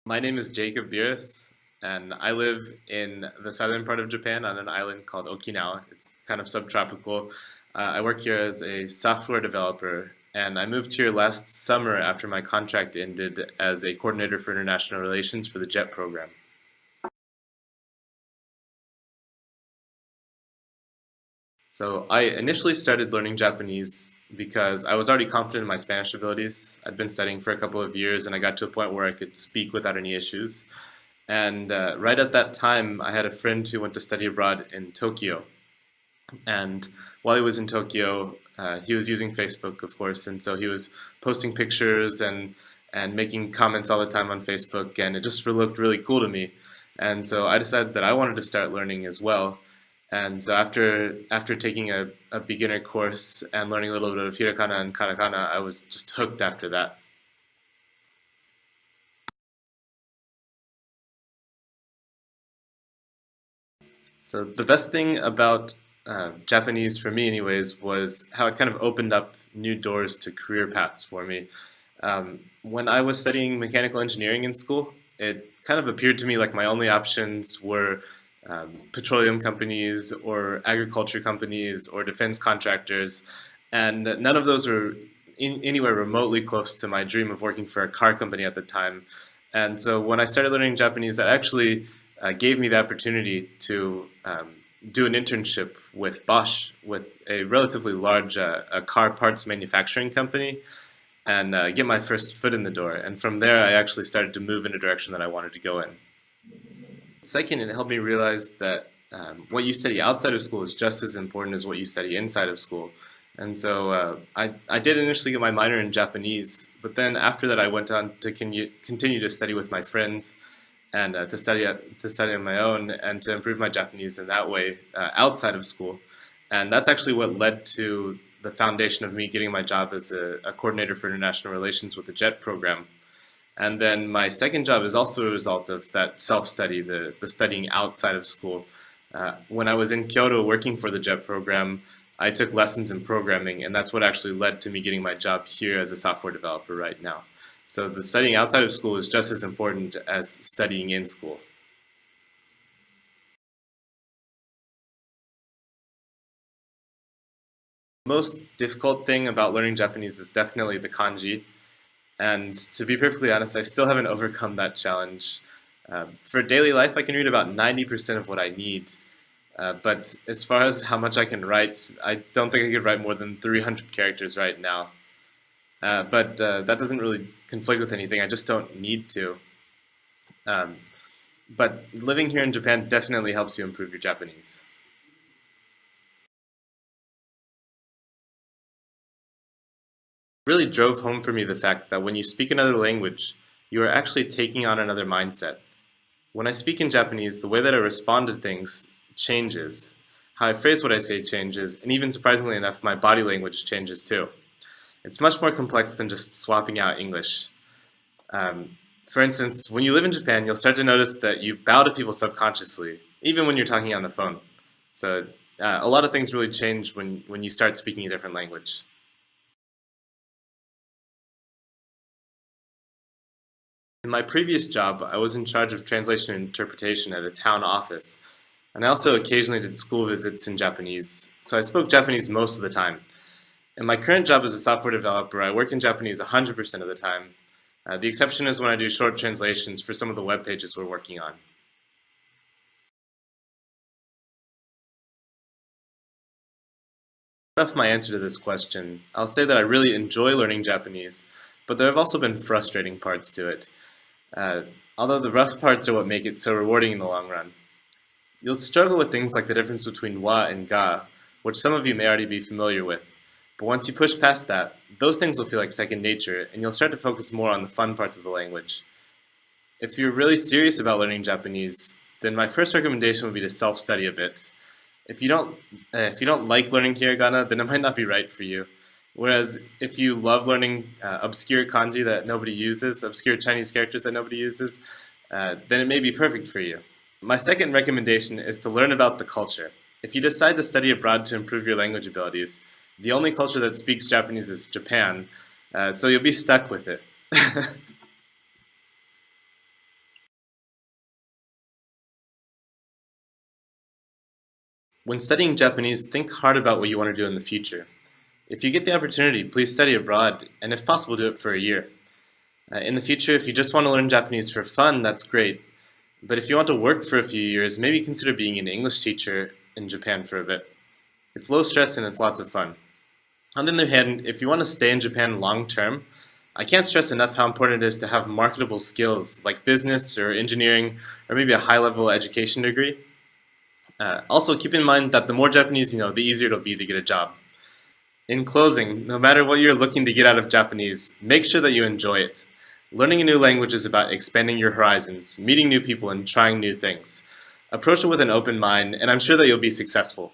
My name is Jacob Beers, and I live in the southern part of Japan on an island called Okinawa. It's kind of subtropical. I work here as a software developer, and I moved here last summer after my contract ended as a coordinator for international relations for the JET program. So I initially started learning Japanese because I was already confident in my Spanish abilities. I'd been studying for a couple of years, and I got to a point where I could speak without any issues. And right at that time, I had a friend who went to study abroad in Tokyo. And while he was in Tokyo, he was using Facebook, of course, and so he was posting pictures and making comments all the time on Facebook, and it just looked really cool to me. And so I decided that I wanted to start learning as well. And so after taking a beginner course and learning a little bit of hiragana and katakana, I was just hooked after that. So the best thing about Japanese for me, anyways, was how it kind of opened up new doors to career paths for me. When I was studying mechanical engineering in school, it kind of appeared to me like my only options were petroleum companies or agriculture companies or defense contractors, and none of those were anywhere remotely close to my dream of working for a car company at the time. And so when I started learning Japanese, that actually gave me the opportunity to do an internship with Bosch, with a relatively large a car parts manufacturing company, and get my first foot in the door. And from there, I actually started to move in a direction that I wanted to go in. Second, it helped me realize that what you study outside of school is just as important as what you study inside of school. And so I did initially get my minor in Japanese, but then after that I went on to continue to study with my friends and to study on my own and to improve my Japanese in that way outside of school. And that's actually what led to the foundation of me getting my job as a coordinator for international relations with the JET program. And then my second job is also a result of that self-study, the studying outside of school. When I was in Kyoto working for the JET program, I took lessons in programming, and that's what actually led to me getting my job here as a software developer right now. So the studying outside of school is just as important as studying in school. The most difficult thing about learning Japanese is definitely the kanji. And to be perfectly honest, I still haven't overcome that challenge. For daily life, I can read about 90% of what I need. But as far as how much I can write, I don't think I could write more than 300 characters right now. But that doesn't really conflict with anything. I just don't need to. Um, but living here in Japan definitely helps you improve your Japanese. Really drove home for me the fact that when you speak another language, you are actually taking on another mindset. When I speak in Japanese, the way that I respond to things changes. How I phrase what I say changes, and even surprisingly enough, my body language changes too. It's much more complex than just swapping out English. For instance, when you live in Japan, you'll start to notice that you bow to people subconsciously, even when you're talking on the phone. So a lot of things really change when you start speaking a different language. In my previous job, I was in charge of translation and interpretation at a town office, and I also occasionally did school visits in Japanese, so I spoke Japanese most of the time. In my current job as a software developer, I work in Japanese 100% of the time. The exception is when I do short translations for some of the web pages we're working on. Enough my answer to this question. I'll say that I really enjoy learning Japanese, but there have also been frustrating parts to it. Uh, Although the rough parts are what make it so rewarding in the long run. You'll struggle with things like the difference between wa and ga, which some of you may already be familiar with. But once you push past that, those things will feel like second nature, and you'll start to focus more on the fun parts of the language. If you're really serious about learning Japanese, then my first recommendation would be to self-study a bit. If you don't like learning hiragana, then it might not be right for you. Whereas if you love learning obscure kanji that nobody uses, obscure Chinese characters that nobody uses, then it may be perfect for you. My second recommendation is to learn about the culture. If you decide to study abroad to improve your language abilities, the only culture that speaks Japanese is Japan, so you'll be stuck with it. When studying Japanese, think hard about what you want to do in the future. If you get the opportunity, please study abroad, and if possible, do it for a year. In the future, if you just want to learn Japanese for fun, that's great. But if you want to work for a few years, maybe consider being an English teacher in Japan for a bit. It's low stress and it's lots of fun. On the other hand, if you want to stay in Japan long term, I can't stress enough how important it is to have marketable skills like business or engineering or maybe a high level education degree. Also, keep in mind that the more Japanese you know, the easier it'll be to get a job. In closing, no matter what you're looking to get out of Japanese, make sure that you enjoy it. Learning a new language is about expanding your horizons, meeting new people, and trying new things. Approach it with an open mind, and I'm sure that you'll be successful.